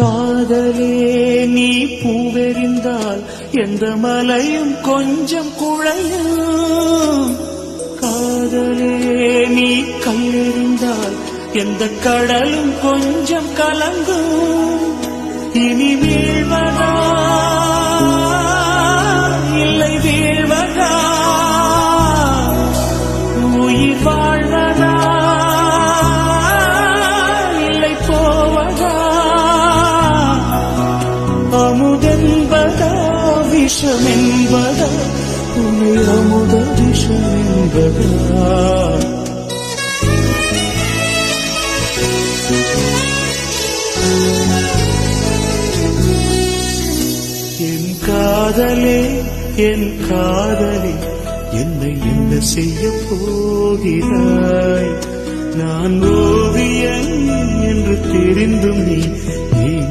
காதலே நீ பூவெறிந்தால் எந்த மலையும் கொஞ்சம் குழையும். காதலே நீ கல்லெறிந்தால் எந்த கடலும் கொஞ்சம் கலங்கும். இனி வீழ்வதா இல்லை வீழ்வதா, உயிர் வாழ்வதா இல்லை போவதா, அமுதென்பதா விஷமென்பதா, உன்னை அமுத விஷமென்பதா. என் காதலே என் காதலே என்னை என்ன செய்ய போகிறாய்? நான் ஓவியன் என்று தெரிந்தும் நீ